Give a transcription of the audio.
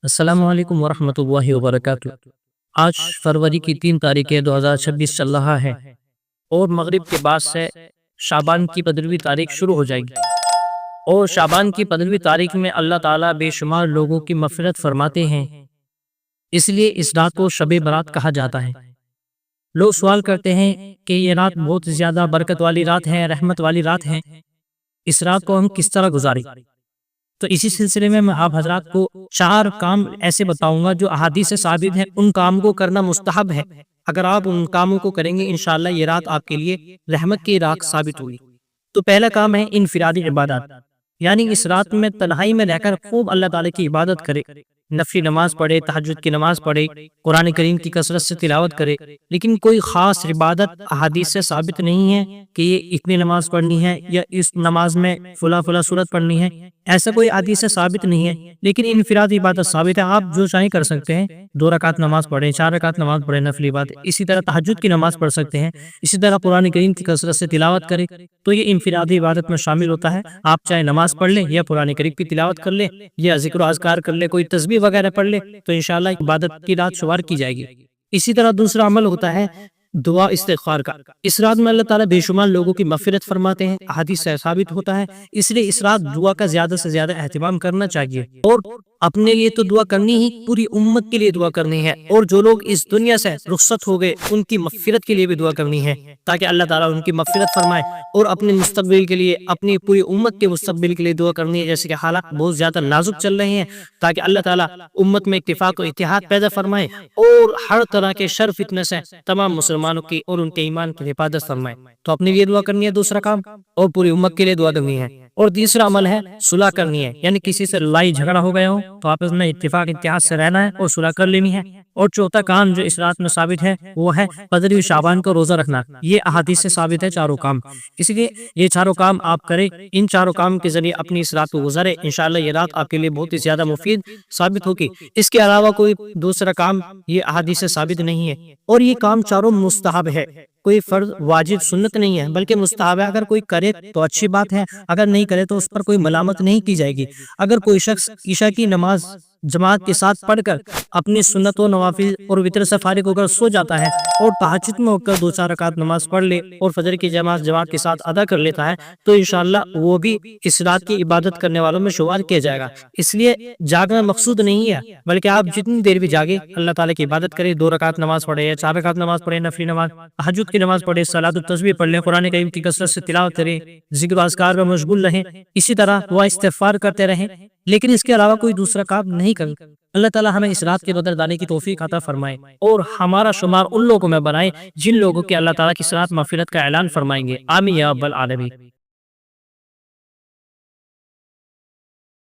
السلام علیکم ورحمۃ اللہ وبرکاتہ۔ آج فروری کی 3 تاریخ 2026 چل رہا ہے اور مغرب کے بعد سے شعبان کی 15ویں تاریخ شروع ہو جائے گی، اور شعبان کی 15ویں تاریخ میں اللہ تعالیٰ بے شمار لوگوں کی مغفرت فرماتے ہیں، اس لیے اس رات کو شب برات کہا جاتا ہے۔ لوگ سوال کرتے ہیں کہ یہ رات بہت زیادہ برکت والی رات ہے، رحمت والی رات ہے، اس رات کو ہم کس طرح گزاریں؟ تو اسی سلسلے میں آپ حضرات کو 4 کام ایسے بتاؤں گا جو احادیث سے ثابت ہیں، ان کام کو کرنا مستحب ہے۔ اگر آپ ان کاموں کو کریں گے انشاءاللہ یہ رات آپ کے لیے رحمت کی رات ثابت ہوگی۔ تو پہلا کام ہے انفرادی عبادات، یعنی اس رات میں تنہائی میں رہ کر خوب اللہ تعالیٰ کی عبادت کرے، نفلی نماز پڑھے، تہجد کی نماز پڑھے، قرآن کریم کی کثرت سے تلاوت کرے، لیکن کوئی خاص عبادت احادیث سے ثابت نہیں ہے کہ یہ اتنی نماز پڑھنی ہے یا اس نماز میں فلاں سورت پڑھنی ہے، ایسا کوئی حدیث سے ثابت نہیں ہے، لیکن انفرادی عبادت ثابت ہے۔ آپ جو چاہیں کر سکتے ہیں، 2 رکعت نماز پڑھیں، 4 رکعت نماز پڑھیں نفلی عبادت، اسی طرح تہجد کی نماز پڑھ سکتے ہیں، اسی طرح قرآن کریم کی کثرت سے تلاوت کریں، تو یہ انفرادی عبادت میں شامل ہوتا ہے۔ آپ چاہے نماز پڑھ لیں یا قرآن کریم کی تلاوت کر لیں یا ذکر و اذکار کر لیں، کوئی تسبیح وغیرہ پڑھ لیں، تو انشاءاللہ عبادت کی رات شمار کی جائے گی۔ اسی طرح دوسرا عمل ہوتا ہے دعا استغفار کا۔ اس رات میں اللہ تعالیٰ بے شمار لوگوں کی مغفرت فرماتے ہیں، احادیث سے ثابت ہوتا ہے، اس لیے اس رات دعا کا زیادہ سے زیادہ اہتمام کرنا چاہیے، اور اپنے لیے تو دعا کرنی ہی، پوری امت کے لیے دعا کرنی ہے، اور جو لوگ اس دنیا سے رخصت ہو گئے ان کی مغفرت کے لیے بھی دعا کرنی ہے، تاکہ اللہ تعالیٰ ان کی مغفرت فرمائے، اور اپنے مستقبل کے لیے، اپنی پوری امت کے مستقبل کے لیے دعا کرنی ہے، جیسے کہ حالات بہت زیادہ نازک چل رہے ہیں، تاکہ اللہ تعالیٰ امت میں اتفاق و اتحاد پیدا فرمائے اور ہر طرح کے شر فتنہ سے تمام مسلمانوں کی اور ان کے ایمان کی حفاظت فرمائے۔ تو اپنے لیے دعا کرنی ہے دوسرا کام، اور پوری امت کے لیے دعا کرنی ہے۔ اور تیسرا عمل ہے صلح کرنی ہے، یعنی کسی سے لڑائی جھگڑا ہو گیا ہو تو آپس میں اتفاق اتحاد سے رہنا ہے اور صلح کر لینی ہے۔ اور چوتھا کام جو اس رات میں ثابت ہے وہ ہے 15ویں شعبان کو روزہ رکھنا۔ یہ احادیث سے ثابت ہے چاروں کام، اس لیے یہ چاروں کام آپ کریں، ان چاروں کام کے ذریعے اپنی اس رات کو گزارے، انشاءاللہ یہ رات آپ کے لیے بہت ہی زیادہ مفید ثابت ہوگی۔ اس کے علاوہ کوئی دوسرا کام یہ احادیث سے ثابت نہیں ہے، اور یہ کام چاروں مستحب ہے، کوئی فرض واجب سنت نہیں ہے بلکہ مستحب ہے۔ اگر کوئی کرے تو اچھی بات ہے، اگر نہیں کرے تو اس پر کوئی ملامت نہیں کی جائے گی۔ اگر کوئی شخص عشاء کی نماز جماعت کے ساتھ پڑھ کر اپنی سنت و نوافل اور وتر سے فارغ ہو کر سو جاتا ہے اور تہجد میں ہو کر 2-4 رکعت نماز پڑھ لے اور فجر کی جماعت کے ساتھ ادا کر لیتا ہے، تو انشاءاللہ وہ بھی اس رات کی عبادت کرنے والوں میں شمار کیا جائے گا۔ اس لیے جاگنا مقصود نہیں ہے، بلکہ آپ جتنی دیر بھی جاگے اللہ تعالیٰ کی عبادت کریں، 2 رکعت نماز پڑھے یا 4 رکعت نماز پڑھے نفلی نماز، تہجد کی نماز پڑھے، صلاۃ التسبیح پڑھ لیں، قرآن کریم کی کثرت سے تلاوت کریں، ذکر و اذکار میں مشغول رہیں، اسی طرح دعا استغفار کرتے رہیں، لیکن اس کے علاوہ کوئی دوسرا کام نہیں کریں۔ اللہ تعالیٰ ہمیں اس رات کے بدر دانے کی توفیق عطا فرمائے اور ہمارا شمار ان لوگوں میں بنائے جن لوگوں کے اللہ تعالیٰ کی اس رات مغفرت کا اعلان فرمائیں گے، آمین یا رب العالمین۔